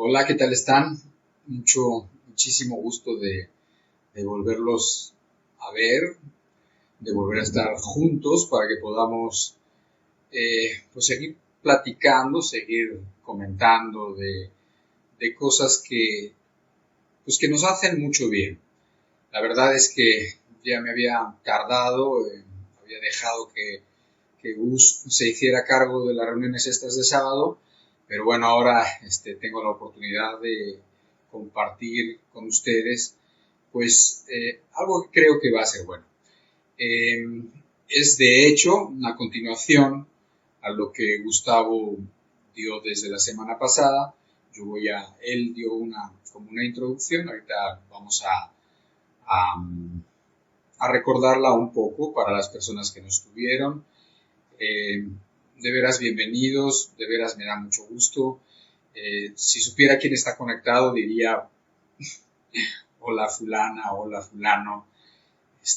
Hola, ¿qué tal están? Muchísimo gusto de volverlos a ver, de volver a estar juntos para que podamos pues seguir platicando, seguir comentando de cosas que nos hacen mucho bien. La verdad es que ya me había tardado, había dejado que Gus se hiciera cargo de las reuniones estas de sábado, pero bueno, ahora tengo la oportunidad de compartir con ustedes pues algo que creo que va a ser bueno. Eh, es de hecho una continuación a lo que Gustavo dio desde la semana pasada. Él dio como una introducción, ahorita vamos a, a recordarla un poco para las personas que no estuvieron. Eh, de veras bienvenidos, de veras me da mucho gusto. Si supiera quién está conectado, diría hola fulana, hola fulano.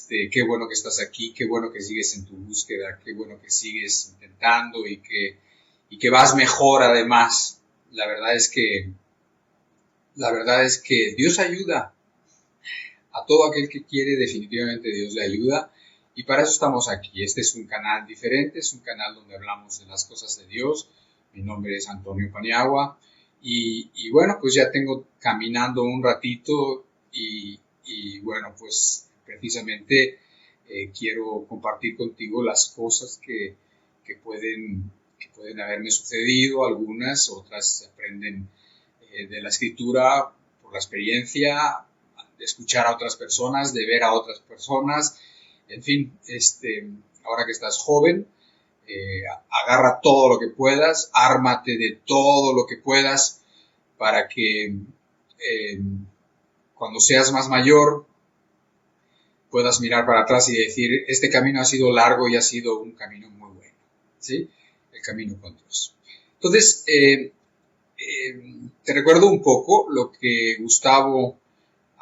Qué bueno que estás aquí, qué bueno que sigues en tu búsqueda, qué bueno que sigues intentando y que vas mejor además. La verdad es que, la verdad es que Dios ayuda a todo aquel que quiere, definitivamente Dios le ayuda. Y para eso estamos aquí. Este es un canal diferente, es un canal donde hablamos de las cosas de Dios. Mi nombre es Antonio Paniagua. Y bueno, pues ya tengo caminando un ratito y bueno, pues precisamente quiero compartir contigo las cosas que pueden haberme sucedido. Algunas, otras se aprenden de la escritura por la experiencia, de escuchar a otras personas, de ver a otras personas. En fin, ahora que estás joven, agarra todo lo que puedas, ármate de todo lo que puedas para que cuando seas más mayor puedas mirar para atrás y decir, este camino ha sido largo y ha sido un camino muy bueno, ¿sí? El camino con Dios. Entonces, te recuerdo un poco lo que Gustavo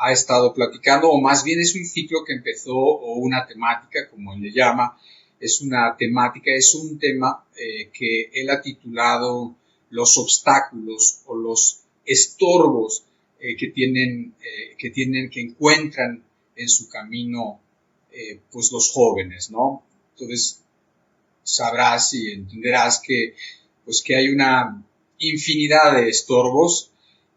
ha estado platicando, o más bien es un ciclo que empezó, o una temática, como él le llama, es una temática, es un tema que él ha titulado los obstáculos o los estorbos que encuentran en su camino, pues los jóvenes, ¿no? Entonces sabrás y entenderás que hay una infinidad de estorbos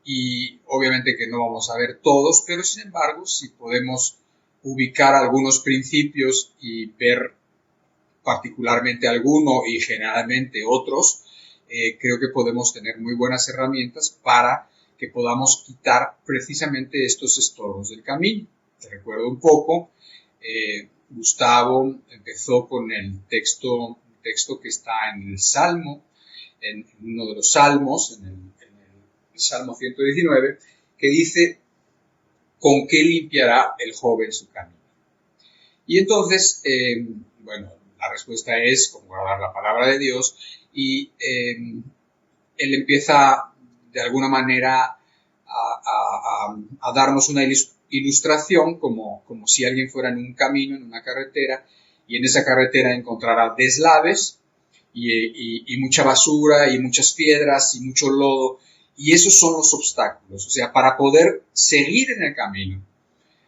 y obviamente que no vamos a ver todos, pero sin embargo, si podemos ubicar algunos principios y ver particularmente alguno y generalmente otros, creo que podemos tener muy buenas herramientas para que podamos quitar precisamente estos estorbos del camino. Te recuerdo un poco, Gustavo empezó con el texto que está en el Salmo, en uno de los Salmos, en el Salmo 119, que dice, ¿con qué limpiará el joven su camino? Y entonces, bueno, la respuesta es con guardar la palabra de Dios y él empieza de alguna manera a darnos una ilustración como si alguien fuera en un camino, en una carretera, y en esa carretera encontrará deslaves y mucha basura y muchas piedras y mucho lodo, y esos son los obstáculos. O sea, para poder seguir en el camino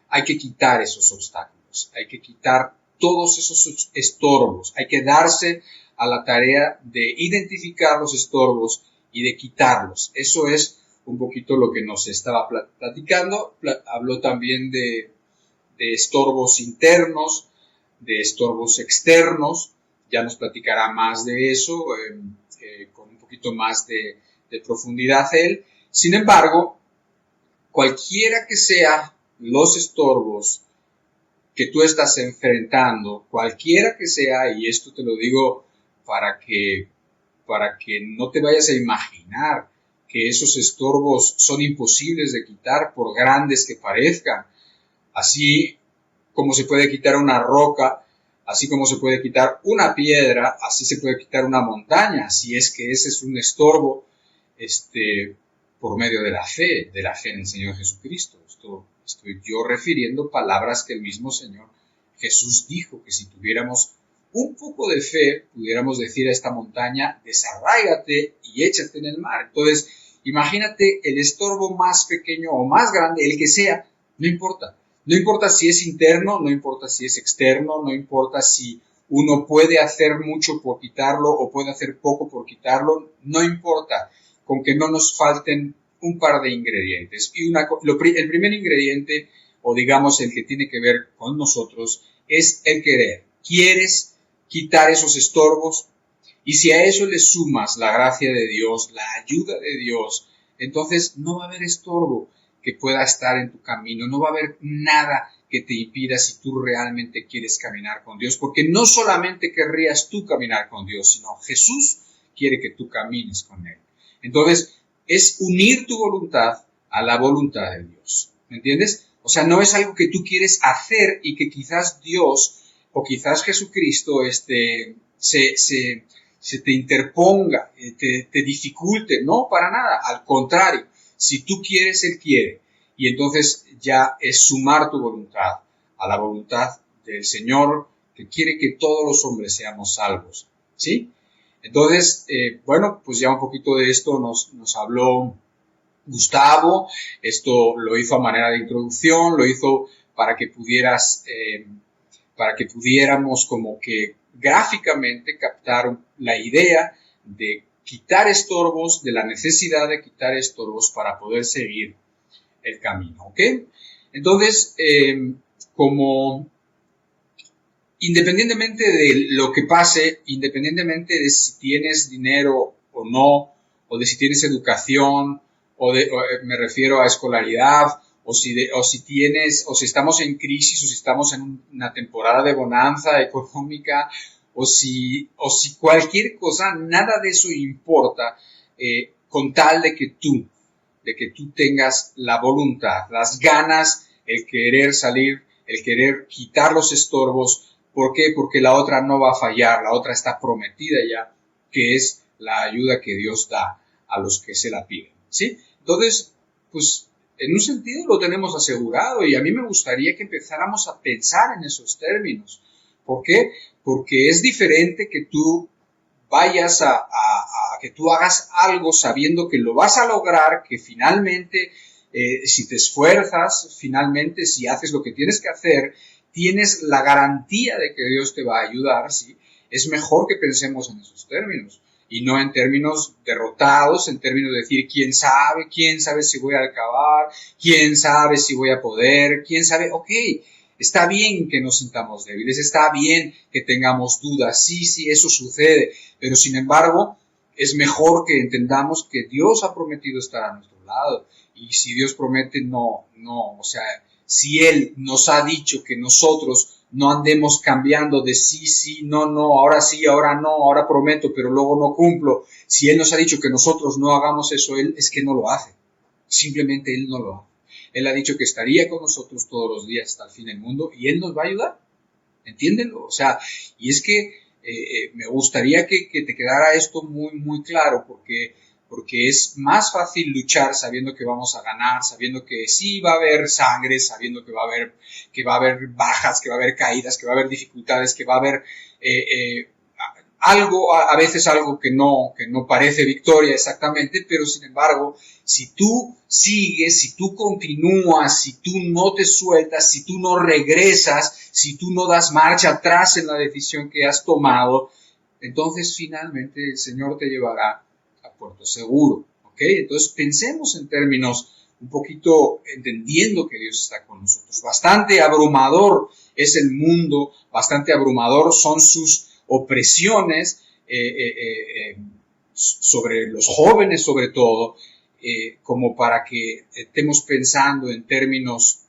hay que quitar esos obstáculos, hay que quitar todos esos estorbos, hay que darse a la tarea de identificar los estorbos y de quitarlos. Eso es un poquito lo que nos estaba platicando. Habló también de estorbos internos, de estorbos externos. Ya nos platicará más de eso, con un poquito más de profundidad él. Sin embargo, cualquiera que sea los estorbos que tú estás enfrentando, cualquiera que sea, y esto te lo digo para que, para que no te vayas a imaginar que esos estorbos son imposibles de quitar por grandes que parezcan. Así como se puede quitar una roca, así como se puede quitar una piedra, así se puede quitar una montaña, si es que ese es un estorbo, por medio de la fe en el Señor Jesucristo. Estoy yo refiriendo palabras que el mismo Señor Jesús dijo, que si tuviéramos un poco de fe, pudiéramos decir a esta montaña, desarráigate y échate en el mar. Entonces, Imagínate el estorbo más pequeño o más grande, el que sea, no importa. No importa si es interno, no importa si es externo, no importa si uno puede hacer mucho por quitarlo o puede hacer poco por quitarlo, no importa, con que no nos falten un par de ingredientes. Y el primer ingrediente, o digamos el que tiene que ver con nosotros, es el querer. ¿Quieres quitar esos estorbos? Y si a eso le sumas la gracia de Dios, la ayuda de Dios, entonces no va a haber estorbo que pueda estar en tu camino, no va a haber nada que te impida si tú realmente quieres caminar con Dios, porque no solamente querrías tú caminar con Dios, sino Jesús quiere que tú camines con Él. Entonces, es unir tu voluntad a la voluntad de Dios, ¿me entiendes? O sea, no es algo que tú quieres hacer y que quizás Dios o quizás Jesucristo se te interponga, te dificulte, no, para nada, al contrario, si tú quieres, Él quiere, y entonces ya es sumar tu voluntad a la voluntad del Señor, que quiere que todos los hombres seamos salvos, ¿sí? Entonces, bueno, pues ya un poquito de esto nos habló Gustavo, esto lo hizo a manera de introducción, lo hizo para que pudiéramos como que gráficamente captar la idea de quitar estorbos, de la necesidad de quitar estorbos para poder seguir el camino, ¿ok? Entonces, como independientemente de lo que pase, independientemente de si tienes dinero o no, o de si tienes educación, me refiero a escolaridad, o si estamos en crisis, o si estamos en una temporada de bonanza económica, o si cualquier cosa, nada de eso importa, con tal de que tú tengas la voluntad, las ganas, el querer salir, el querer quitar los estorbos. ¿Por qué? Porque la otra no va a fallar, la otra está prometida ya, que es la ayuda que Dios da a los que se la piden, ¿sí? Entonces, pues, en un sentido lo tenemos asegurado y a mí me gustaría que empezáramos a pensar en esos términos. ¿Por qué? Porque es diferente que tú vayas que tú hagas algo sabiendo que lo vas a lograr, que finalmente, si te esfuerzas, finalmente, si haces lo que tienes que hacer, tienes la garantía de que Dios te va a ayudar, ¿sí? Es mejor que pensemos en esos términos y no en términos derrotados, en términos de decir quién sabe si voy a acabar, quién sabe si voy a poder, quién sabe, ok, está bien que nos sintamos débiles, está bien que tengamos dudas, sí, eso sucede, pero sin embargo es mejor que entendamos que Dios ha prometido estar a nuestro lado y si Dios promete, o sea, si Él nos ha dicho que nosotros no andemos cambiando de sí, no, ahora sí, ahora no, ahora prometo, pero luego no cumplo. Si Él nos ha dicho que nosotros no hagamos eso, Él es que no lo hace. Simplemente Él no lo hace. Él ha dicho que estaría con nosotros todos los días hasta el fin del mundo y Él nos va a ayudar. ¿Entiéndenlo? O sea, y es que me gustaría que te quedara esto muy, muy claro porque es más fácil luchar sabiendo que vamos a ganar, sabiendo que sí va a haber sangre, sabiendo que va a haber bajas, que va a haber caídas, que va a haber dificultades, que va a haber algo, a veces algo que no parece victoria exactamente, pero sin embargo, si tú sigues, si tú continúas, si tú no te sueltas, si tú no regresas, si tú no das marcha atrás en la decisión que has tomado, entonces finalmente el Señor te llevará a puerto seguro, ¿ok? Entonces pensemos en términos un poquito entendiendo que Dios está con nosotros. Bastante abrumador es el mundo, bastante abrumador son sus opresiones sobre los jóvenes sobre todo, como para que estemos pensando en términos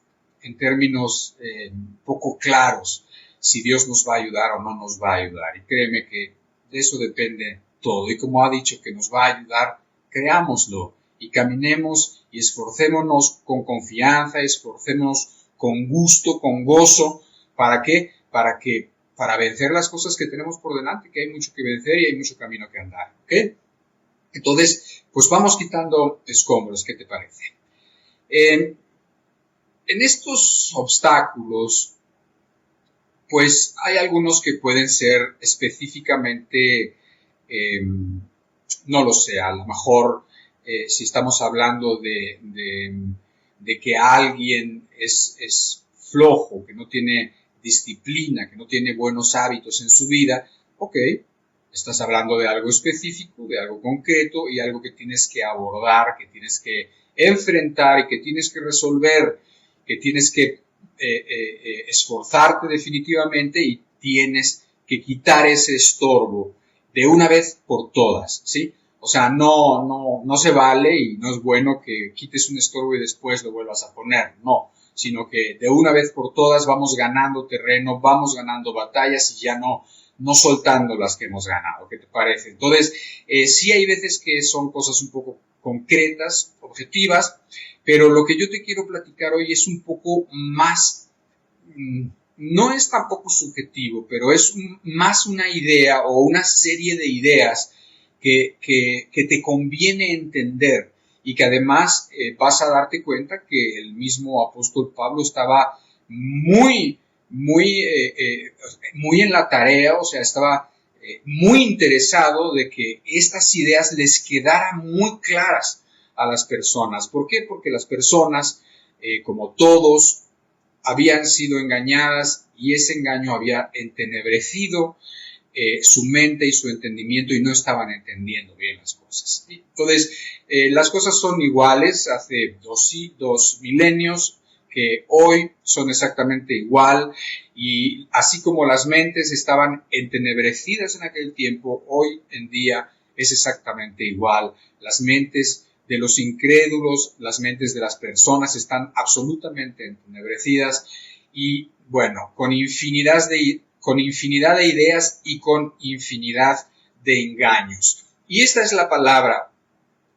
poco claros si Dios nos va a ayudar o no nos va a ayudar. Y créeme que de eso depende todo. Y como ha dicho que nos va a ayudar, creámoslo y caminemos y esforcémonos con confianza, esforcémonos con gusto, con gozo. ¿Para qué? Para vencer las cosas que tenemos por delante, que hay mucho que vencer y hay mucho camino que andar, ¿ok? Entonces, pues vamos quitando escombros, ¿qué te parece? En estos obstáculos, pues hay algunos que pueden ser específicamente, no lo sé, a lo mejor si estamos hablando de que alguien es flojo, que no tiene disciplina, que no tiene buenos hábitos en su vida, ok, estás hablando de algo específico, de algo concreto y algo que tienes que abordar, que tienes que enfrentar y que tienes que resolver, que tienes que esforzarte definitivamente y tienes que quitar ese estorbo de una vez por todas, ¿sí? O sea, no se vale y no es bueno que quites un estorbo y después lo vuelvas a poner, no, sino que de una vez por todas vamos ganando terreno, vamos ganando batallas y ya no soltando las que hemos ganado. ¿Qué te parece? Entonces, sí hay veces que son cosas un poco concretas, objetivas, pero lo que yo te quiero platicar hoy es un poco más, no es tampoco subjetivo, pero es más una idea o una serie de ideas que te conviene entender y que además vas a darte cuenta que el mismo apóstol Pablo estaba muy en la tarea, o sea, estaba muy interesado de que estas ideas les quedaran muy claras a las personas. ¿Por qué? Porque las personas, como todos, habían sido engañadas y ese engaño había entenebrecido su mente y su entendimiento y no estaban entendiendo bien las cosas. Entonces, las cosas son iguales hace dos milenios, que hoy son exactamente igual, y así como las mentes estaban entenebrecidas en aquel tiempo, hoy en día es exactamente igual. Las mentes de los incrédulos, las mentes de las personas están absolutamente entenebrecidas y, bueno, con infinidad de ideas y con infinidad de engaños. Y esta es la palabra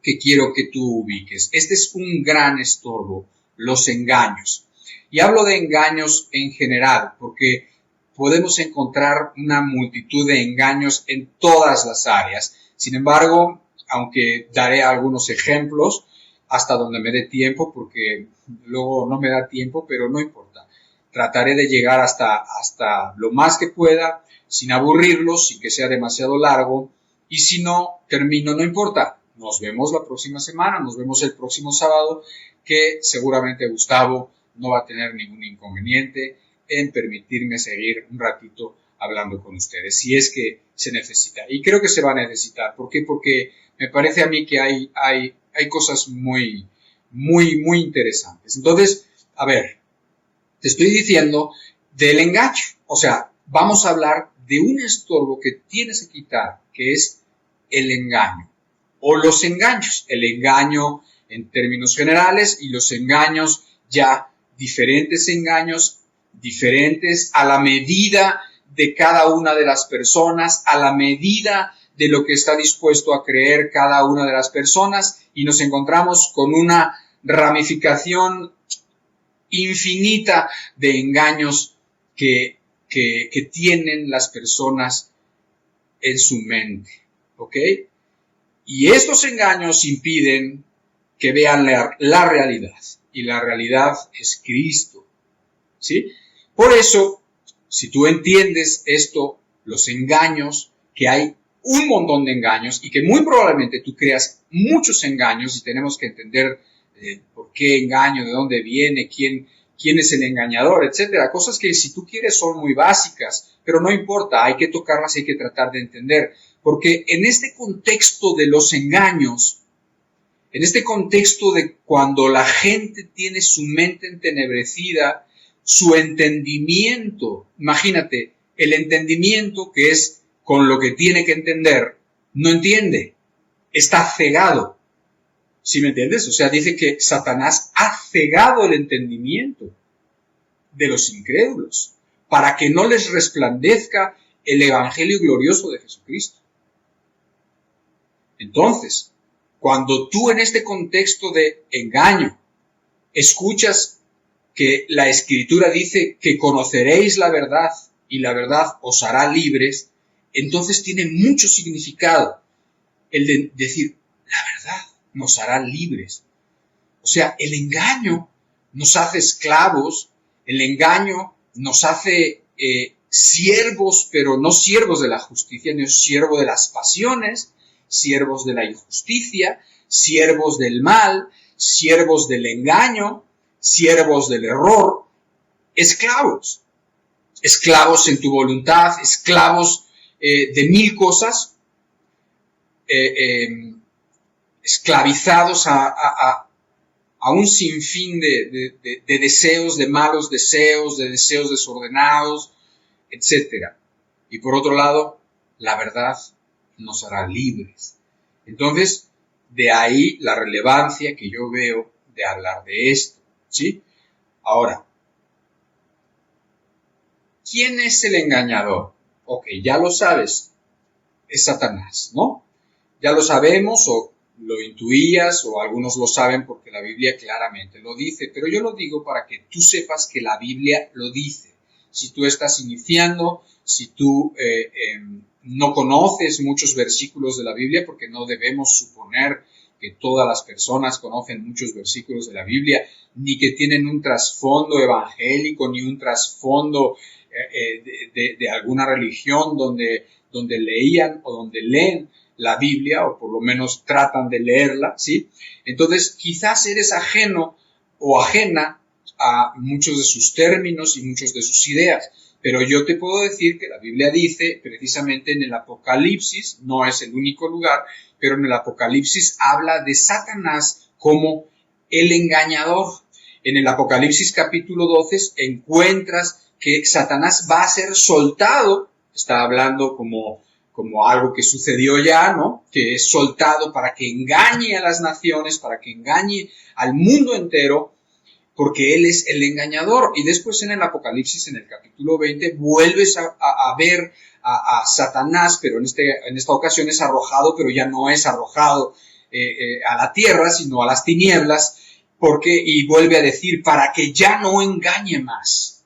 que quiero que tú ubiques. Este es un gran estorbo, los engaños. Y hablo de engaños en general, porque podemos encontrar una multitud de engaños en todas las áreas. Sin embargo, aunque daré algunos ejemplos hasta donde me dé tiempo, porque luego no me da tiempo, pero no importa. Trataré de llegar hasta lo más que pueda, sin aburrirlos, sin que sea demasiado largo, y si no termino, no importa. Nos vemos la próxima semana, nos vemos el próximo sábado, que seguramente Gustavo no va a tener ningún inconveniente en permitirme seguir un ratito hablando con ustedes, si es que se necesita. Y creo que se va a necesitar. ¿Por qué? Porque me parece a mí que hay cosas muy interesantes. Entonces, a ver, te estoy diciendo del engaño. O sea, vamos a hablar de un estorbo que tienes que quitar, que es el engaño. O los engaños. El engaño en términos generales y los engaños ya diferentes engaños, diferentes a la medida de cada una de las personas, a la medida de lo que está dispuesto a creer cada una de las personas, y nos encontramos con una ramificación infinita de engaños que tienen las personas en su mente, ¿ok? Y estos engaños impiden que vean la realidad, y la realidad es Cristo, ¿sí? Por eso, si tú entiendes esto, los engaños, que hay un montón de engaños y que muy probablemente tú creas muchos engaños y tenemos que entender por qué engaño, de dónde viene, quién es el engañador, etcétera. Cosas que si tú quieres son muy básicas, pero no importa, hay que tocarlas, hay que tratar de entender. Porque en este contexto de los engaños, en este contexto de cuando la gente tiene su mente entenebrecida, su entendimiento, imagínate, el entendimiento que es con lo que tiene que entender, no entiende, está cegado. ¿Sí me entiendes? O sea, dice que Satanás ha cegado el entendimiento de los incrédulos para que no les resplandezca el evangelio glorioso de Jesucristo. Entonces, cuando tú en este contexto de engaño escuchas que la Escritura dice que conoceréis la verdad y la verdad os hará libres, entonces tiene mucho significado el de decir, la verdad nos hará libres. O sea, el engaño nos hace esclavos, el engaño nos hace siervos, pero no siervos de la justicia, ni siervos de las pasiones, siervos de la injusticia, siervos del mal, siervos del engaño, siervos del error, esclavos. Esclavos en tu voluntad, esclavos de mil cosas, esclavizados a un sinfín de deseos, de malos deseos, de deseos desordenados, etc. Y por otro lado, la verdad nos hará libres. Entonces, de ahí la relevancia que yo veo de hablar de esto, ¿sí? Ahora, ¿quién es el engañador? Ok, ya lo sabes, es Satanás, ¿no? Ya lo sabemos o lo intuías o algunos lo saben porque la Biblia claramente lo dice, pero yo lo digo para que tú sepas que la Biblia lo dice. Si tú estás iniciando, si tú no conoces muchos versículos de la Biblia, porque no debemos suponer que todas las personas conocen muchos versículos de la Biblia, ni que tienen un trasfondo evangélico, ni un trasfondo de alguna religión donde leían o donde leen la Biblia, o por lo menos tratan de leerla, ¿sí? Entonces, quizás eres ajeno o ajena a muchos de sus términos y muchos de sus ideas, pero yo te puedo decir que la Biblia dice, precisamente en el Apocalipsis, no es el único lugar, pero en el Apocalipsis habla de Satanás como el engañador. En el Apocalipsis capítulo 12 encuentras que Satanás va a ser soltado, está hablando como algo que sucedió ya, ¿no? Que es soltado para que engañe a las naciones, para que engañe al mundo entero, porque él es el engañador. Y después en el Apocalipsis, en el capítulo 20, vuelves a ver a Satanás, pero en esta ocasión es arrojado, pero ya no es arrojado a la tierra, sino a las tinieblas, y vuelve a decir, para que ya no engañe más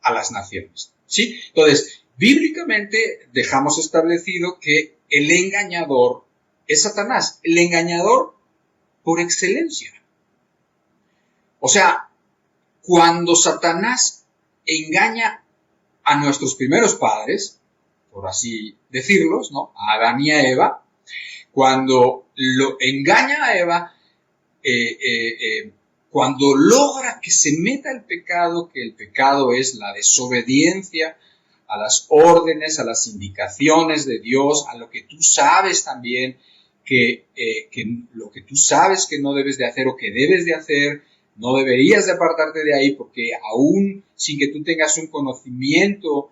a las naciones, ¿sí? Entonces, bíblicamente dejamos establecido que el engañador es Satanás, el engañador por excelencia. O sea, cuando Satanás engaña a nuestros primeros padres, por así decirlos, ¿no? A Adán y a Eva, cuando lo engaña a Eva, cuando logra que se meta el pecado, que el pecado es la desobediencia a las órdenes, a las indicaciones de Dios, a lo que tú sabes también que lo que tú sabes que no debes de hacer o que debes de hacer, no deberías de apartarte de ahí, porque aún sin que tú tengas un conocimiento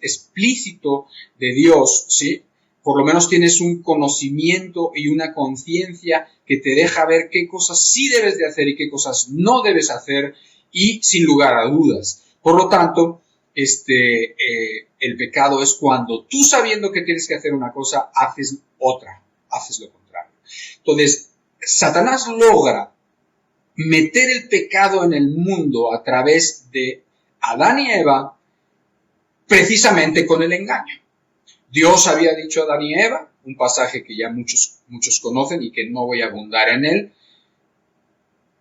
explícito de Dios, ¿sí? Por lo menos tienes un conocimiento y una conciencia que te deja ver qué cosas sí debes de hacer y qué cosas no debes hacer, y sin lugar a dudas. Por lo tanto, el pecado es cuando tú, sabiendo que tienes que hacer una cosa, haces otra, haces lo contrario. Entonces, Satanás logra meter el pecado en el mundo a través de Adán y Eva, precisamente con el engaño. Dios había dicho a Adán y Eva, un pasaje que ya muchos conocen y que no voy a abundar en él,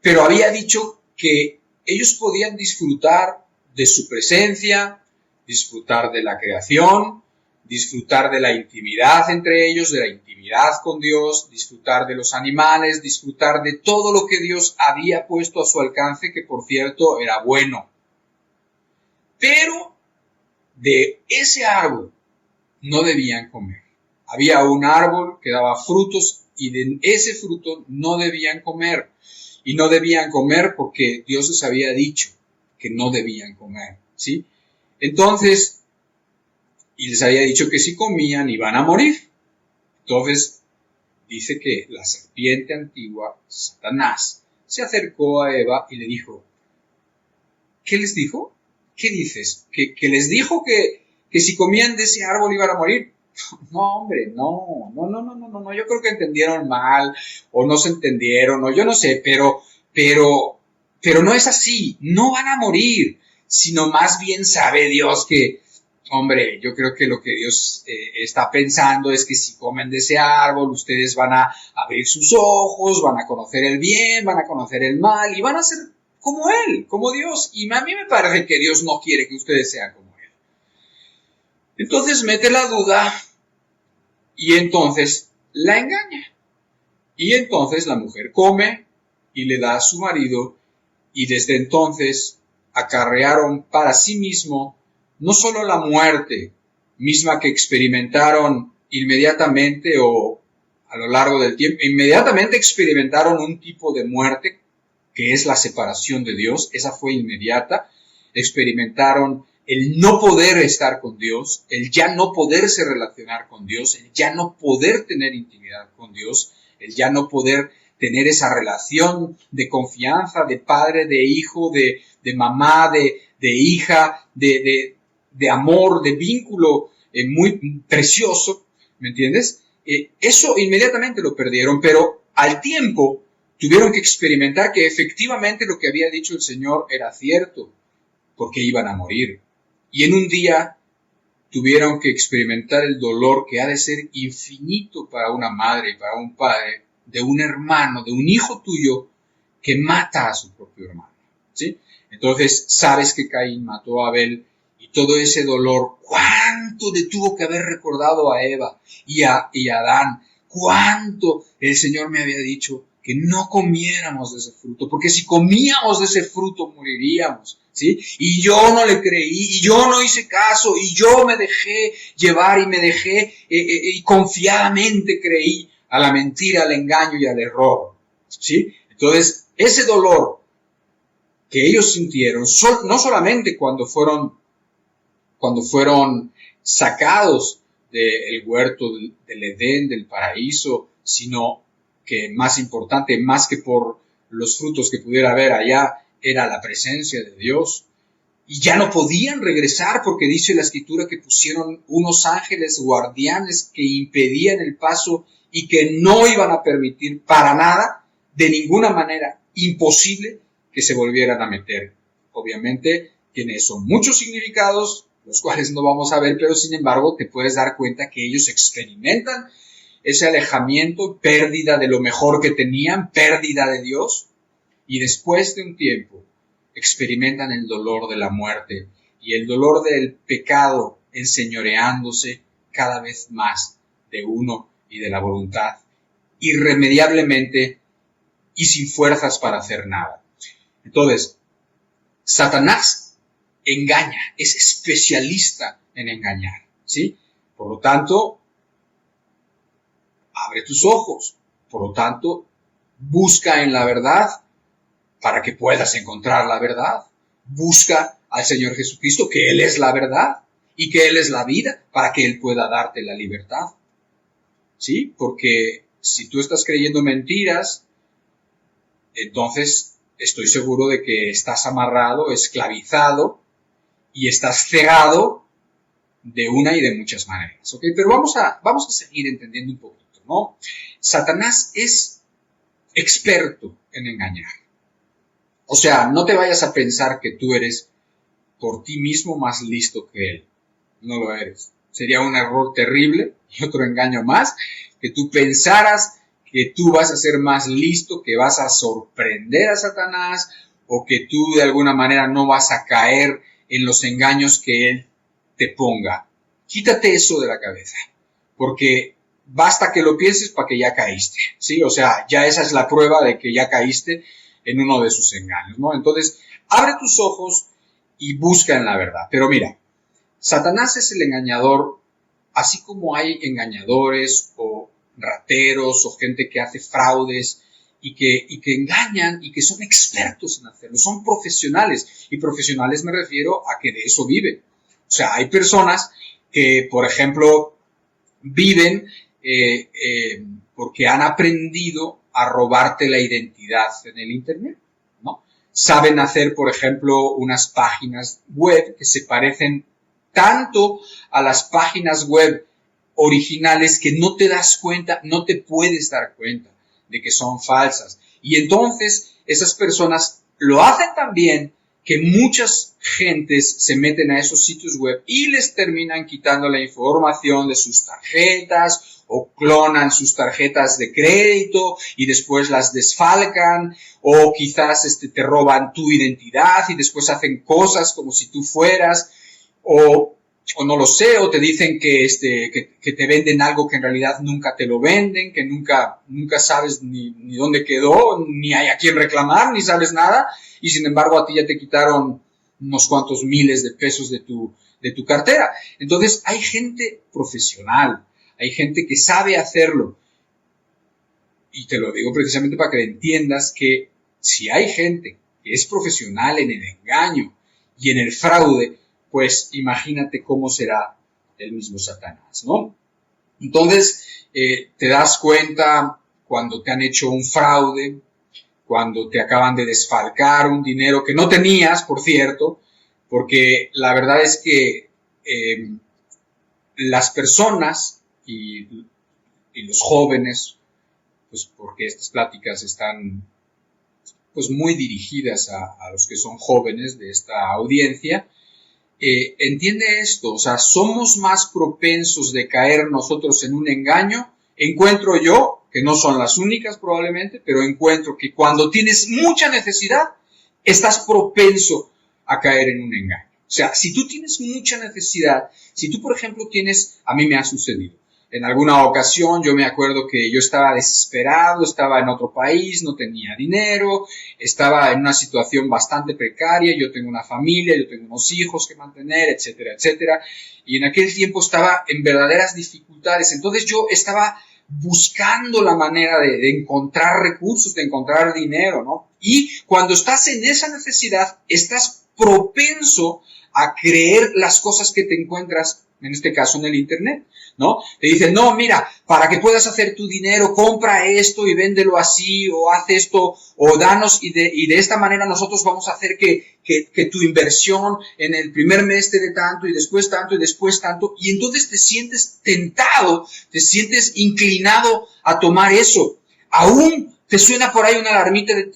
pero había dicho que ellos podían disfrutar de su presencia, disfrutar de la creación, disfrutar de la intimidad entre ellos, de la intimidad con Dios, disfrutar de los animales, disfrutar de todo lo que Dios había puesto a su alcance, que por cierto era bueno. Pero de ese árbol no debían comer. Había un árbol que daba frutos y de ese fruto no debían comer. Y no debían comer porque Dios les había dicho que no debían comer, ¿sí? Entonces, y les había dicho que si comían iban a morir. Entonces, dice que la serpiente antigua, Satanás, se acercó a Eva y le dijo, ¿qué les dijo? ¿Qué dices? ¿Que les dijo que si comían de ese árbol iban a morir? No, hombre, no, yo creo que entendieron mal, o no se entendieron, o yo no sé, pero no es así, no van a morir, sino más bien sabe Dios que, hombre, yo creo que lo que Dios está pensando es que si comen de ese árbol, ustedes van a abrir sus ojos, van a conocer el bien, van a conocer el mal, y van a ser como Él, como Dios, y a mí me parece que Dios no quiere que ustedes sean como Él. Entonces mete la duda y entonces la engaña. Y entonces la mujer come y le da a su marido, y desde entonces acarrearon para sí mismo no solo la muerte misma que experimentaron inmediatamente o a lo largo del tiempo, inmediatamente experimentaron un tipo de muerte que es la separación de Dios, esa fue inmediata, experimentaron el no poder estar con Dios, el ya no poderse relacionar con Dios, el ya no poder tener intimidad con Dios, el ya no poder tener esa relación de confianza, de padre, de hijo, de mamá, de hija, de amor, de vínculo muy precioso, ¿me entiendes? Eso inmediatamente lo perdieron, pero al tiempo tuvieron que experimentar que efectivamente lo que había dicho el Señor era cierto, porque iban a morir. Y en un día tuvieron que experimentar el dolor que ha de ser infinito para una madre y para un padre, de un hermano, de un hijo tuyo que mata a su propio hermano, ¿sí? Entonces sabes que Caín mató a Abel y todo ese dolor, cuánto le tuvo que haber recordado a Eva y a Adán, cuánto el Señor me había dicho que no comiéramos de ese fruto, porque si comíamos de ese fruto moriríamos, ¿sí? Y yo no le creí, y yo no hice caso, y yo me dejé llevar y me dejé y confiadamente creí a la mentira, al engaño y al error, ¿sí? Entonces, ese dolor que ellos sintieron, no solamente cuando fueron sacados del huerto del Edén, del paraíso, sino que más importante, más que por los frutos que pudiera haber allá, era la presencia de Dios. Y ya no podían regresar porque dice la Escritura que pusieron unos ángeles guardianes que impedían el paso y que no iban a permitir para nada, de ninguna manera, imposible que se volvieran a meter. Obviamente tiene eso muchos significados, los cuales no vamos a ver, pero sin embargo te puedes dar cuenta que ellos experimentan ese alejamiento, pérdida de lo mejor que tenían, pérdida de Dios, y después de un tiempo experimentan el dolor de la muerte y el dolor del pecado enseñoreándose cada vez más de uno y de la voluntad, irremediablemente y sin fuerzas para hacer nada. Entonces, Satanás engaña, es especialista en engañar, ¿sí? Por lo tanto, abre tus ojos, por lo tanto, busca en la verdad para que puedas encontrar la verdad. Busca al Señor Jesucristo, que Él es la verdad y que Él es la vida, para que Él pueda darte la libertad, ¿sí? Porque si tú estás creyendo mentiras, entonces estoy seguro de que estás amarrado, esclavizado y estás cegado de una y de muchas maneras, ¿ok? Pero vamos a seguir entendiendo un poquito, ¿no? Satanás es experto en engañar. O sea, no te vayas a pensar que tú eres por ti mismo más listo que él. No lo eres. Sería un error terrible y otro engaño más, que tú pensaras que tú vas a ser más listo, que vas a sorprender a Satanás o que tú de alguna manera no vas a caer en los engaños que él te ponga. Quítate eso de la cabeza, porque basta que lo pienses para que ya caíste, ¿sí? O sea, ya esa es la prueba de que ya caíste en uno de sus engaños, ¿no? Entonces, abre tus ojos y busca en la verdad. Pero mira, Satanás es el engañador, así como hay engañadores o rateros o gente que hace fraudes y que engañan y que son expertos en hacerlo, son profesionales. Y profesionales me refiero a que de eso viven. O sea, hay personas que, por ejemplo, viven porque han aprendido a robarte la identidad en el Internet, ¿no? Saben hacer, por ejemplo, unas páginas web que se parecen tanto a las páginas web originales que no te das cuenta, no te puedes dar cuenta de que son falsas. Y entonces esas personas lo hacen tan bien que muchas gentes se meten a esos sitios web y les terminan quitando la información de sus tarjetas o clonan sus tarjetas de crédito y después las desfalcan, o quizás te roban tu identidad y después hacen cosas como si tú fueras, o o no lo sé, o te dicen que te venden algo que en realidad nunca te lo venden, que nunca sabes ni dónde quedó, ni hay a quién reclamar, ni sabes nada, y sin embargo a ti ya te quitaron unos cuantos miles de pesos de tu cartera. Entonces hay gente profesional, hay gente que sabe hacerlo, y te lo digo precisamente para que entiendas que si hay gente que es profesional en el engaño y en el fraude, pues imagínate cómo será el mismo Satanás, ¿no? Entonces, te das cuenta cuando te han hecho un fraude, cuando te acaban de desfalcar un dinero que no tenías, por cierto, porque la verdad es que las personas y los jóvenes, pues porque estas pláticas están pues muy dirigidas a los que son jóvenes de esta audiencia, entiende esto, o sea, somos más propensos de caer nosotros en un engaño, encuentro yo, que no son las únicas probablemente, pero encuentro que cuando tienes mucha necesidad, estás propenso a caer en un engaño. O sea, si tú tienes mucha necesidad, si tú, por ejemplo, a mí me ha sucedido, en alguna ocasión yo me acuerdo que yo estaba desesperado, estaba en otro país, no tenía dinero, estaba en una situación bastante precaria, yo tengo una familia, yo tengo unos hijos que mantener, etcétera, etcétera, y en aquel tiempo estaba en verdaderas dificultades, entonces yo estaba buscando la manera de encontrar recursos, de encontrar dinero, ¿no? Y cuando estás en esa necesidad, estás propenso a creer las cosas que te encuentras, en este caso en el internet, ¿no? Te dicen, no, mira, para que puedas hacer tu dinero, compra esto y véndelo así, o haz esto, o danos, y de esta manera nosotros vamos a hacer que tu inversión en el primer mes te dé tanto, y después tanto, y después tanto, y entonces te sientes tentado, te sientes inclinado a tomar eso. Aún te suena por ahí una alarmita de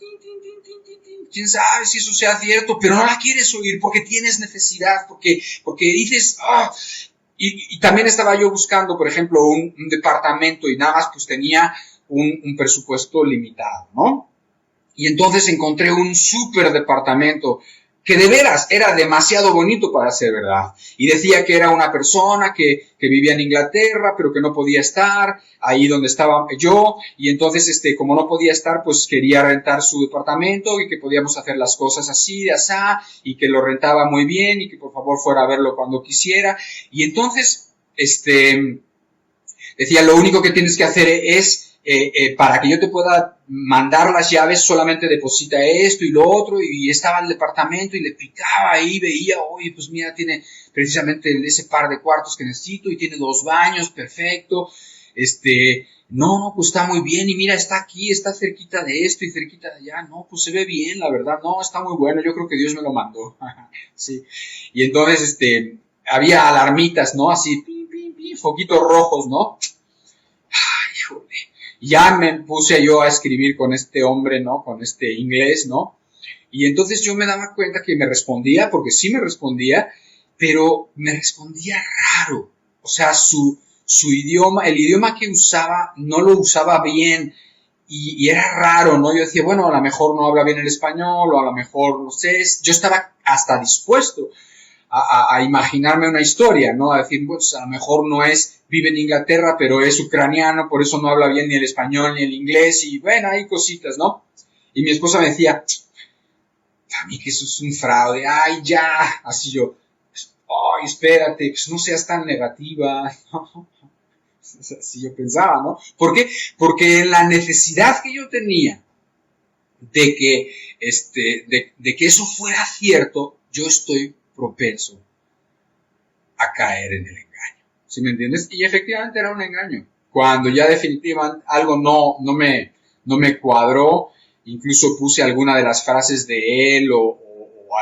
quién sabe si eso sea cierto, pero no la quieres oír porque tienes necesidad, porque dices, y también estaba yo buscando, por ejemplo, un departamento y nada más pues tenía un presupuesto limitado, ¿no? Y entonces encontré un súper departamento que de veras era demasiado bonito para ser verdad. Y decía que era una persona que vivía en Inglaterra, pero que no podía estar ahí donde estaba yo. Y entonces, como no podía estar, pues quería rentar su departamento y que podíamos hacer las cosas así, de asá, y que lo rentaba muy bien y que por favor fuera a verlo cuando quisiera. Y entonces, decía, lo único que tienes que hacer es para que yo te pueda mandar las llaves, solamente deposita esto y lo otro, y estaba el departamento y le picaba ahí, veía, oye, pues mira, tiene precisamente ese par de cuartos que necesito y tiene 2 baños, perfecto, no, pues está muy bien, y mira, está aquí, está cerquita de esto y cerquita de allá, no, pues se ve bien, la verdad, no, está muy bueno, yo creo que Dios me lo mandó, sí, y entonces, había alarmitas, ¿no? Así, pim, pim, pim, foquitos rojos, ¿no? Ay, joder. Ya me puse yo a escribir con este hombre, ¿no? Con este inglés, ¿no? Y entonces yo me daba cuenta que me respondía, porque sí me respondía, pero me respondía raro. O sea, su idioma, el idioma que usaba, no lo usaba bien. Y era raro, ¿no? Yo decía, bueno, a lo mejor no habla bien el español, o a lo mejor, no sé, yo estaba hasta dispuesto a imaginarme una historia, ¿no? A decir, pues a lo mejor no vive en Inglaterra, pero es ucraniano, por eso no habla bien ni el español ni el inglés, y bueno, hay cositas, ¿no? Y mi esposa me decía, a mí que eso es un fraude, ay, ya, así yo, ay, espérate, pues no seas tan negativa, así yo pensaba, ¿no? ¿Por qué? Porque la necesidad que yo tenía de que eso fuera cierto, yo estoy propenso a caer en el engaño. ¿Sí me entiendes? Y efectivamente era un engaño. Cuando ya definitivamente algo no me cuadró, incluso puse alguna de las frases de él o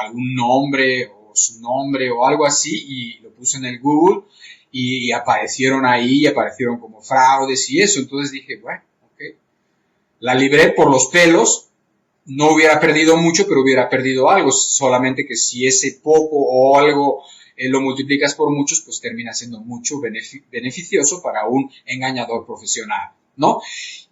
algún nombre o su nombre o algo así y lo puse en el Google y aparecieron ahí, aparecieron como fraudes y eso. Entonces dije, bueno, ok. La libré por los pelos. No hubiera perdido mucho, pero hubiera perdido algo, solamente que si ese poco o algo lo multiplicas por muchos, pues termina siendo mucho beneficioso para un engañador profesional, ¿no?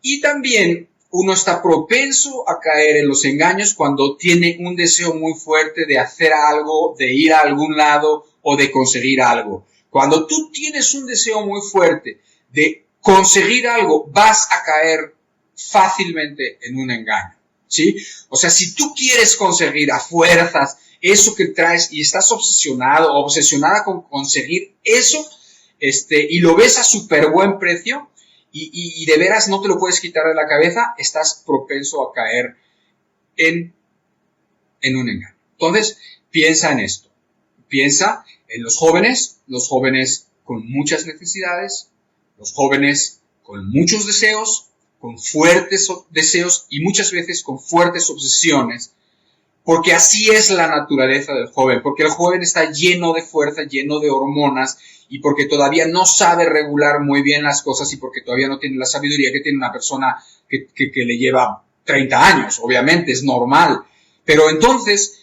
Y también uno está propenso a caer en los engaños cuando tiene un deseo muy fuerte de hacer algo, de ir a algún lado o de conseguir algo. Cuando tú tienes un deseo muy fuerte de conseguir algo, vas a caer fácilmente en un engaño, ¿sí? O sea, si tú quieres conseguir a fuerzas eso que traes y estás obsesionado o obsesionada con conseguir eso, y lo ves a súper buen precio y de veras no te lo puedes quitar de la cabeza, estás propenso a caer en un engaño. Entonces, piensa en esto. Piensa en los jóvenes con muchas necesidades, los jóvenes con muchos deseos, con fuertes deseos y muchas veces con fuertes obsesiones, porque así es la naturaleza del joven, porque el joven está lleno de fuerza, lleno de hormonas, y porque todavía no sabe regular muy bien las cosas y porque todavía no tiene la sabiduría que tiene una persona que le lleva 30 años, obviamente, es normal. Pero entonces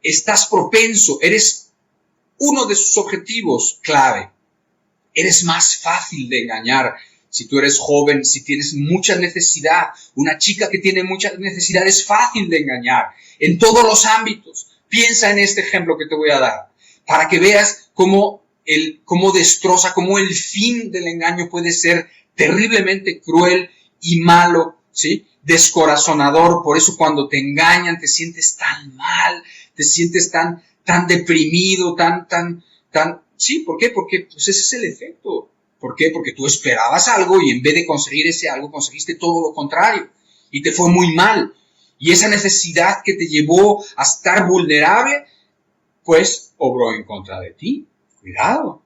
estás propenso, eres uno de sus objetivos clave. Eres más fácil de engañar si tú eres joven, si tienes mucha necesidad. Una chica que tiene mucha necesidad es fácil de engañar en todos los ámbitos. Piensa en este ejemplo que te voy a dar para que veas cómo destroza, cómo el fin del engaño puede ser terriblemente cruel y malo, ¿sí? Descorazonador. Por eso cuando te engañan te sientes tan mal, te sientes tan deprimido, ¿sí? ¿Por qué? Porque pues ese es el efecto. ¿Por qué? Porque tú esperabas algo y en vez de conseguir ese algo, conseguiste todo lo contrario y te fue muy mal. Y esa necesidad que te llevó a estar vulnerable, pues obró en contra de ti. Cuidado.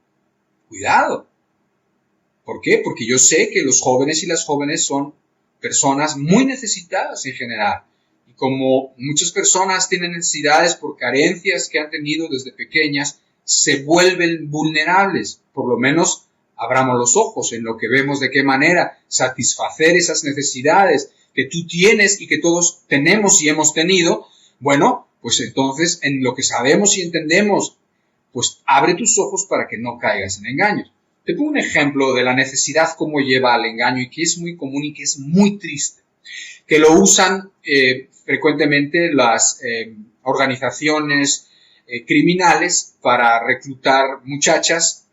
¿Por qué? Porque yo sé que los jóvenes y las jóvenes son personas muy necesitadas en general. Y como muchas personas tienen necesidades por carencias que han tenido desde pequeñas, se vuelven vulnerables. Por lo menos abramos los ojos en lo que vemos de qué manera satisfacer esas necesidades que tú tienes y que todos tenemos y hemos tenido. Bueno, pues entonces en lo que sabemos y entendemos, pues abre tus ojos para que no caigas en engaños. Te pongo un ejemplo de la necesidad cómo lleva al engaño y que es muy común y que es muy triste, que lo usan frecuentemente las organizaciones criminales para reclutar muchachas,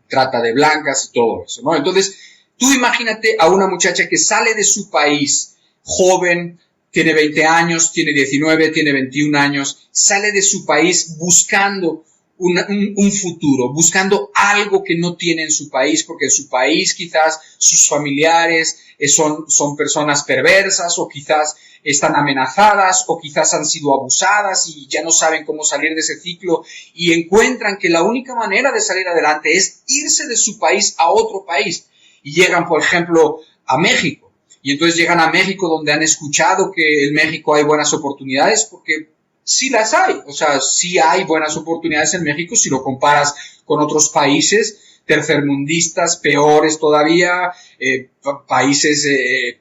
trata de blancas y todo eso, ¿no? Entonces, tú imagínate a una muchacha que sale de su país, joven, tiene 20 años, tiene 19, tiene 21 años, sale de su país buscando un futuro, buscando algo que no tiene en su país, porque en su país quizás sus familiares son personas perversas o quizás están amenazadas o quizás han sido abusadas y ya no saben cómo salir de ese ciclo y encuentran que la única manera de salir adelante es irse de su país a otro país y llegan, por ejemplo, a México. Y entonces llegan a México donde han escuchado que en México hay buenas oportunidades porque sí las hay, o sea, sí hay buenas oportunidades en México si lo comparas con otros países tercermundistas, peores todavía, países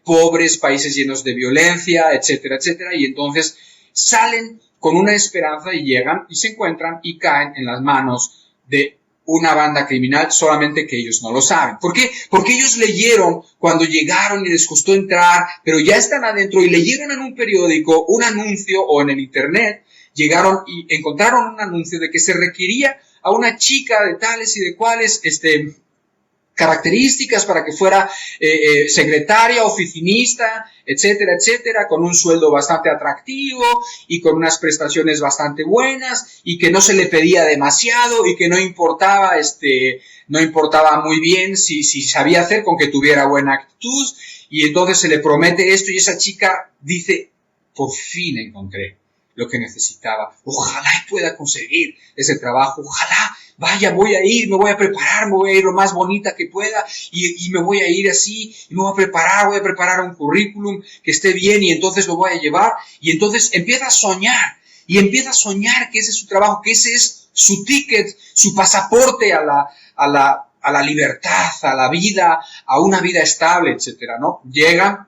pobres, países llenos de violencia, etcétera, etcétera, y entonces salen con una esperanza y llegan y se encuentran y caen en las manos de una banda criminal, solamente que ellos no lo saben. ¿Por qué? Porque ellos leyeron cuando llegaron y les costó entrar, pero ya están adentro y leyeron en un periódico un anuncio o en el internet, llegaron y encontraron un anuncio de que se requería a una chica de tales y de cuales características para que fuera secretaria, oficinista, etcétera, etcétera, con un sueldo bastante atractivo y con unas prestaciones bastante buenas y que no se le pedía demasiado y que no importaba muy bien si sabía hacer con que tuviera buena actitud y entonces se le promete esto y esa chica dice, por fin encontré lo que necesitaba, ojalá pueda conseguir ese trabajo, ojalá, vaya, voy a ir, me voy a preparar, me voy a ir lo más bonita que pueda y me voy a ir así, y me voy a preparar un currículum que esté bien y entonces lo voy a llevar y entonces empieza a soñar que ese es su trabajo, que ese es su ticket, su pasaporte a la libertad, a la vida, a una vida estable, etcétera, ¿no? Llega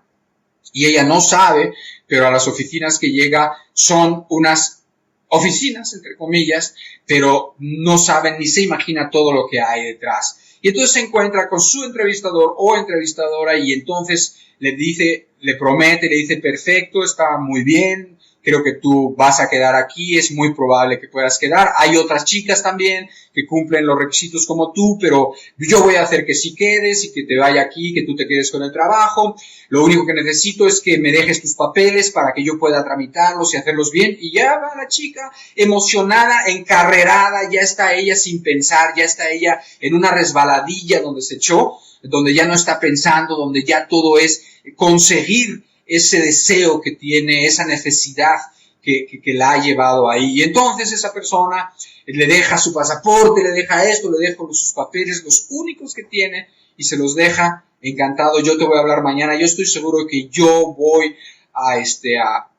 y ella no sabe, pero a las oficinas que llega son unas oficinas, entre comillas, pero no saben ni se imagina todo lo que hay detrás. Y entonces se encuentra con su entrevistador o entrevistadora y entonces le dice le promete, le dice, perfecto, está muy bien, creo que tú vas a quedar aquí, es muy probable que puedas quedar. Hay otras chicas también que cumplen los requisitos como tú, pero yo voy a hacer que sí quedes y que te vaya aquí, que tú te quedes con el trabajo. Lo único que necesito es que me dejes tus papeles para que yo pueda tramitarlos y hacerlos bien. Y ya va la chica emocionada, encarrerada, ya está ella sin pensar, ya está ella en una resbaladilla donde se echó, donde ya no está pensando, donde ya todo es conseguir ese deseo que tiene, esa necesidad que la ha llevado ahí. Y entonces esa persona le deja su pasaporte, le deja esto, le deja sus papeles, los únicos que tiene, y se los deja encantado. Yo te voy a hablar mañana, yo estoy seguro que yo voy a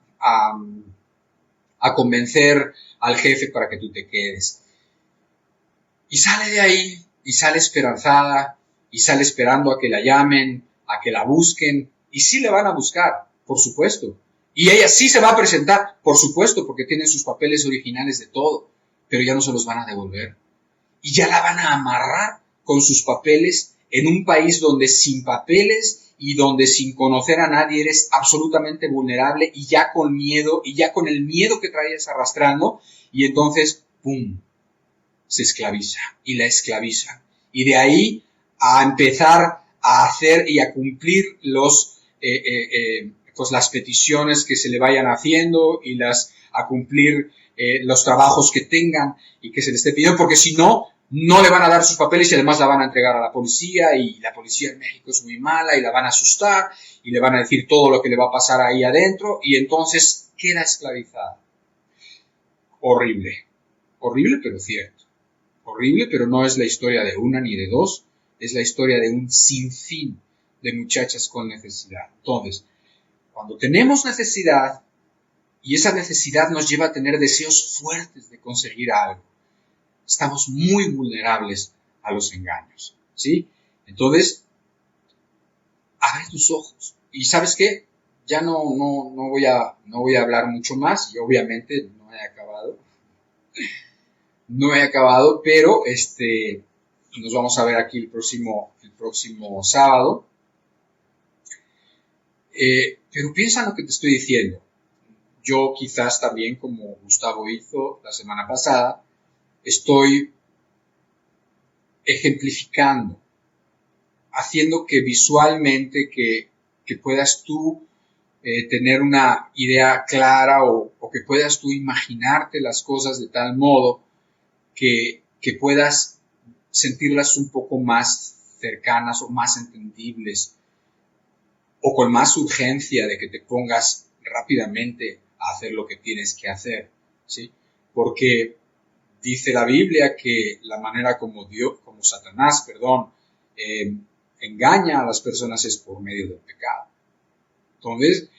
convencer al jefe para que tú te quedes. Y sale de ahí, y sale esperanzada, y sale esperando a que la llamen, a que la busquen, y sí le van a buscar, por supuesto. Y ella sí se va a presentar, por supuesto, porque tiene sus papeles originales de todo, pero ya no se los van a devolver. Y ya la van a amarrar con sus papeles en un país donde sin papeles y donde sin conocer a nadie eres absolutamente vulnerable y ya con miedo, y ya con el miedo que traías arrastrando, y entonces, ¡pum!, se esclaviza y la esclaviza. Y de ahí a empezar a hacer y a cumplir pues las peticiones que se le vayan haciendo y a cumplir los trabajos que tengan y que se le esté pidiendo, porque si no, no le van a dar sus papeles y además la van a entregar a la policía, y la policía en México es muy mala y la van a asustar y le van a decir todo lo que le va a pasar ahí adentro, y entonces queda esclavizada. Horrible, horrible pero cierto. Horrible, pero no es la historia de una ni de dos, es la historia de un sinfín de muchachas con necesidad. Entonces, cuando tenemos necesidad, y esa necesidad nos lleva a tener deseos fuertes de conseguir algo, estamos muy vulnerables a los engaños, ¿sí? Entonces, abre tus ojos. Y ¿sabes qué? Ya no voy a hablar mucho más, y obviamente no he acabado. No he acabado, pero nos vamos a ver aquí el próximo sábado. Pero piensa en lo que te estoy diciendo. Yo quizás también, como Gustavo hizo la semana pasada, estoy ejemplificando, haciendo que visualmente que puedas tú tener una idea clara, o que puedas tú imaginarte las cosas de tal modo que puedas sentirlas un poco más cercanas o más entendibles, o con más urgencia de que te pongas rápidamente a hacer lo que tienes que hacer, ¿sí? Porque dice la Biblia que la manera como Satanás, engaña a las personas es por medio del pecado. Entonces,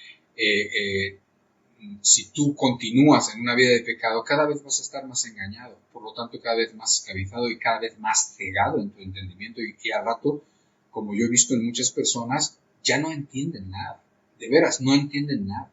si tú continúas en una vida de pecado, cada vez vas a estar más engañado, por lo tanto cada vez más esclavizado y cada vez más cegado en tu entendimiento, y al rato, como yo he visto en muchas personas, ya no entienden nada, de veras, no entienden nada.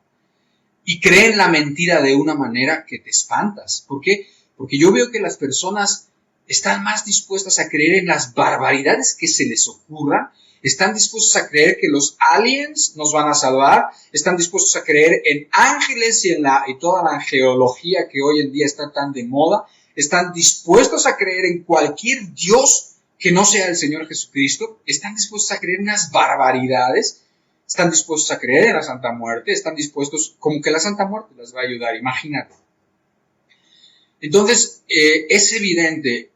Y creen la mentira de una manera que te espantas. ¿Por qué? Porque yo veo que las personas están más dispuestas a creer en las barbaridades que se les ocurran, están dispuestos a creer que los aliens nos van a salvar, están dispuestos a creer en ángeles y toda la angelología que hoy en día está tan de moda, están dispuestos a creer en cualquier Dios que no sea el Señor Jesucristo, están dispuestos a creer en unas barbaridades, están dispuestos a creer en la Santa Muerte, están dispuestos, como que la Santa Muerte les va a ayudar, imagínate. Entonces, es evidente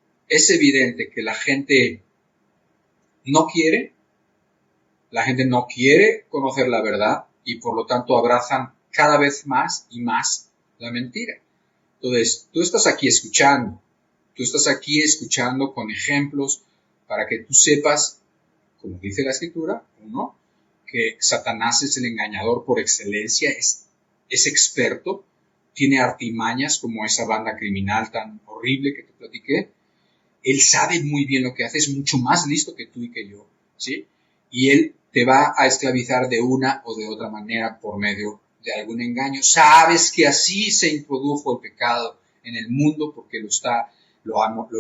que la gente no quiere conocer la verdad, y por lo tanto abrazan cada vez más y más la mentira. Entonces, tú estás aquí escuchando con ejemplos para que tú sepas, como dice la Escritura, uno, que Satanás es el engañador por excelencia, es experto, tiene artimañas como esa banda criminal tan horrible que te platiqué. Él sabe muy bien lo que hace, es mucho más listo que tú y que yo, ¿sí? Y él te va a esclavizar de una o de otra manera por medio de algún engaño. Sabes que así se introdujo el pecado en el mundo, porque lo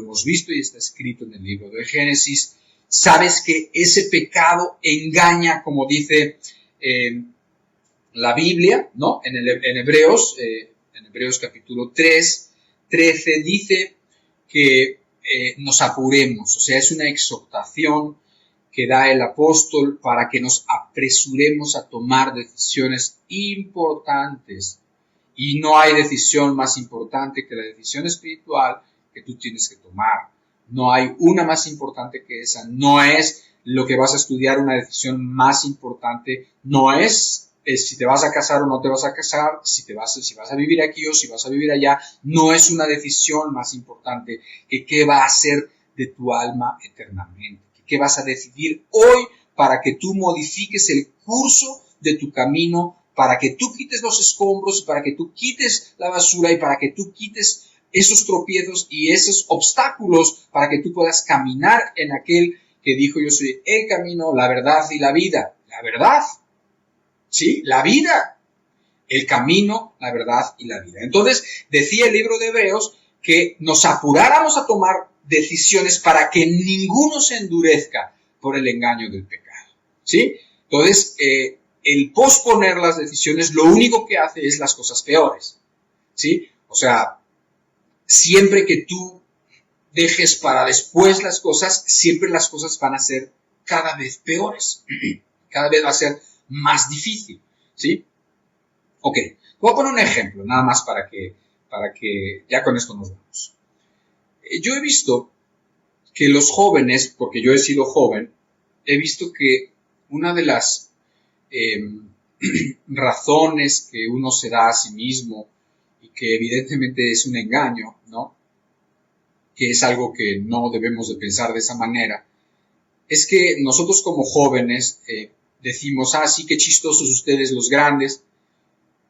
hemos visto y está escrito en el libro de Génesis. Sabes que ese pecado engaña, como dice la Biblia, ¿no? En Hebreos capítulo 3, 13, dice que nos apuremos, o sea, es una exhortación que da el apóstol para que nos apresuremos a tomar decisiones importantes. Y no hay decisión más importante que la decisión espiritual que tú tienes que tomar. No hay una más importante que esa. No es lo que vas a estudiar una decisión más importante. No es si te vas a casar o no te vas a casar, si vas a vivir aquí o si vas a vivir allá. No es una decisión más importante que qué va a hacer de tu alma eternamente. ¿Qué vas a decidir hoy para que tú modifiques el curso de tu camino, para que tú quites los escombros, para que tú quites la basura y para que tú quites esos tropiezos y esos obstáculos para que tú puedas caminar en aquel que dijo: yo soy el camino, la verdad y la vida? La verdad, ¿sí? La vida, el camino, la verdad y la vida. Entonces, decía el libro de Hebreos que nos apuráramos a tomar decisiones para que ninguno se endurezca por el engaño del pecado, ¿sí? Entonces, el posponer las decisiones lo único que hace es las cosas peores, ¿sí? O sea, siempre que tú dejes para después las cosas, siempre las cosas van a ser cada vez peores, cada vez va a ser más difícil, ¿sí? Ok, voy a poner un ejemplo, nada más para que ya con esto nos vamos. Yo he visto que los jóvenes, porque yo he sido joven, he visto que una de las razones que uno se da a sí mismo y que evidentemente es un engaño, ¿no? Que es algo que no debemos de pensar de esa manera, es que nosotros como jóvenes decimos: sí, qué chistosos ustedes los grandes,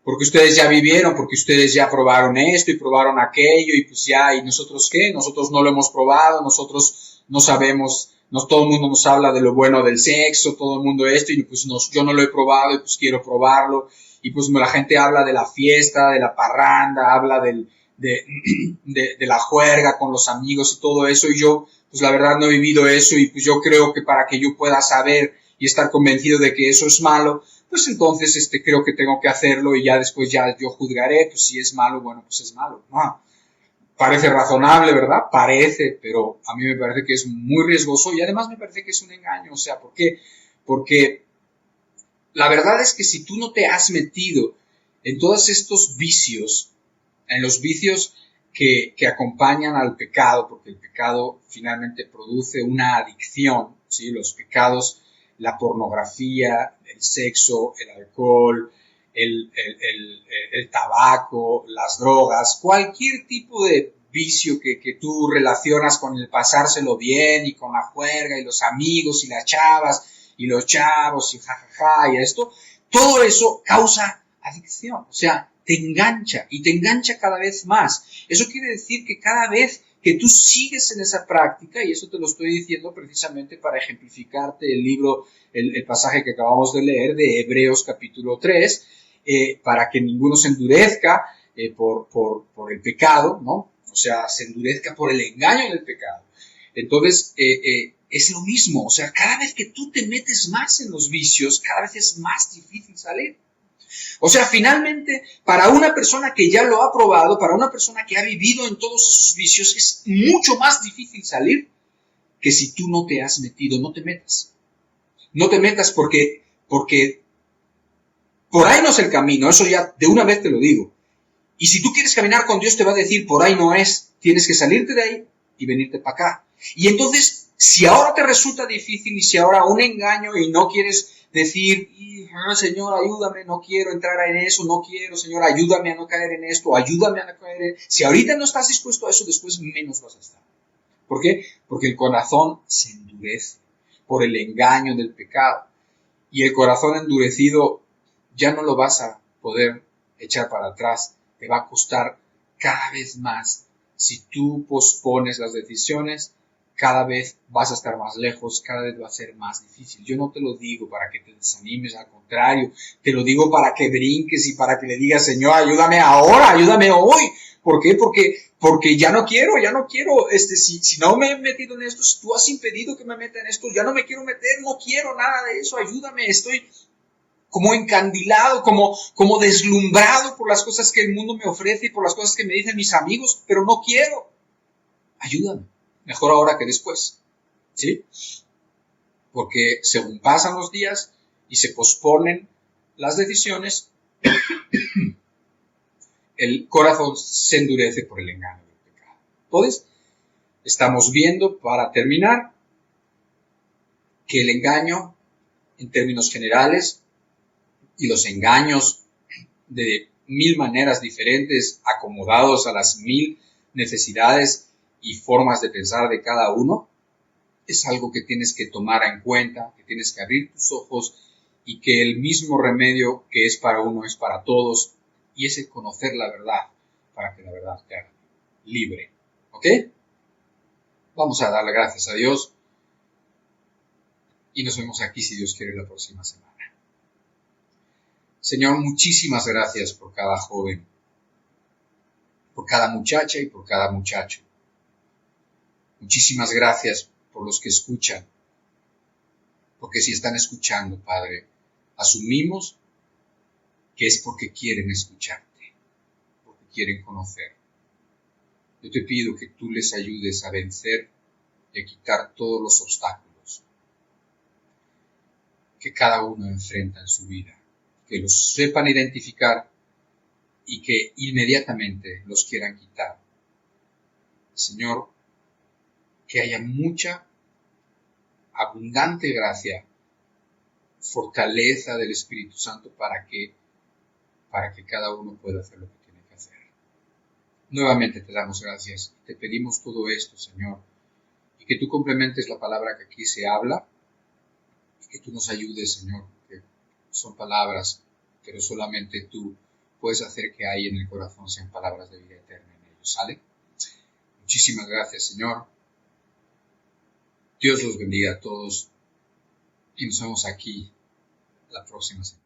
porque ustedes ya vivieron, porque ustedes ya probaron esto y probaron aquello, y pues ya, ¿y nosotros qué? Nosotros no lo hemos probado, nosotros no sabemos, todo el mundo nos habla de lo bueno del sexo, todo el mundo esto, y pues yo no lo he probado y pues quiero probarlo, y pues la gente habla de la fiesta, de la parranda, habla de la juerga con los amigos y todo eso, y yo pues la verdad no he vivido eso, y pues yo creo que para que yo pueda saber y estar convencido de que eso es malo, pues entonces creo que tengo que hacerlo y ya después ya yo juzgaré, pues si es malo, bueno, pues es malo. Parece razonable, ¿verdad? Parece, pero a mí me parece que es muy riesgoso y además me parece que es un engaño. O sea, ¿por qué? Porque la verdad es que si tú no te has metido en todos estos vicios, en los vicios que acompañan al pecado, porque el pecado finalmente produce una adicción, ¿sí? Los pecados, la pornografía, el sexo, el alcohol, el tabaco, las drogas, cualquier tipo de vicio que tú relacionas con el pasárselo bien y con la juerga y los amigos y las chavas y los chavos y jajaja y esto, todo eso causa adicción, o sea, te engancha y te engancha cada vez más. Eso quiere decir que cada vez que tú sigues en esa práctica, y eso te lo estoy diciendo precisamente para ejemplificarte el pasaje que acabamos de leer de Hebreos capítulo 3, para que ninguno se endurezca por el pecado, ¿no? O sea, se endurezca por el engaño del pecado. Entonces, es lo mismo, o sea, cada vez que tú te metes más en los vicios, cada vez es más difícil salir. O sea, finalmente, para una persona que ya lo ha probado, para una persona que ha vivido en todos esos vicios, es mucho más difícil salir que si tú no te has metido. No te metas. No te metas porque por ahí no es el camino, eso ya de una vez te lo digo. Y si tú quieres caminar con Dios, te va a decir: por ahí no es, tienes que salirte de ahí y venirte para acá. Y entonces, si ahora te resulta difícil y si ahora un engaño y no quieres decir: Señor, ayúdame, no quiero entrar en eso, no quiero, Señor, ayúdame a no caer en esto, ayúdame a no caer en... Si ahorita no estás dispuesto a eso, después menos vas a estar. ¿Por qué? Porque el corazón se endurece por el engaño del pecado. Y el corazón endurecido ya no lo vas a poder echar para atrás. Te va a costar cada vez más. Si tú pospones las decisiones, cada vez vas a estar más lejos, cada vez va a ser más difícil. Yo no te lo digo para que te desanimes, al contrario, te lo digo para que brinques y para que le digas: Señor, ayúdame ahora, ayúdame hoy. ¿Por qué? Porque ya no quiero, si no me he metido en esto, si tú has impedido que me meta en esto, ya no me quiero meter, no quiero nada de eso, ayúdame, como encandilado, como deslumbrado por las cosas que el mundo me ofrece y por las cosas que me dicen mis amigos, pero no quiero. Ayúdame, mejor ahora que después, ¿sí? Porque según pasan los días y se posponen las decisiones, el corazón se endurece por el engaño del pecado. Entonces, estamos viendo, para terminar, que el engaño, en términos generales, y los engaños de 1000 maneras diferentes, acomodados a las 1000 necesidades y formas de pensar de cada uno, es algo que tienes que tomar en cuenta, que tienes que abrir tus ojos y que el mismo remedio que es para uno es para todos, y es el conocer la verdad para que la verdad te haga libre. ¿Ok? Vamos a darle gracias a Dios y nos vemos aquí, si Dios quiere, la próxima semana. Señor, muchísimas gracias por cada joven, por cada muchacha y por cada muchacho. Muchísimas gracias por los que escuchan, porque si están escuchando, Padre, asumimos que es porque quieren escucharte, porque quieren conocer. Yo te pido que tú les ayudes a vencer y a quitar todos los obstáculos que cada uno enfrenta en su vida, que los sepan identificar y que inmediatamente los quieran quitar. Señor, que haya mucha, abundante gracia, fortaleza del Espíritu Santo para que cada uno pueda hacer lo que tiene que hacer. Nuevamente te damos gracias, te pedimos todo esto, Señor, y que tú complementes la palabra que aquí se habla, y que tú nos ayudes, Señor, que son palabras, pero solamente tú puedes hacer que ahí en el corazón sean palabras de vida eterna en ellos, ¿sale? Muchísimas gracias, Señor. Dios los bendiga a todos y nos vemos aquí la próxima semana.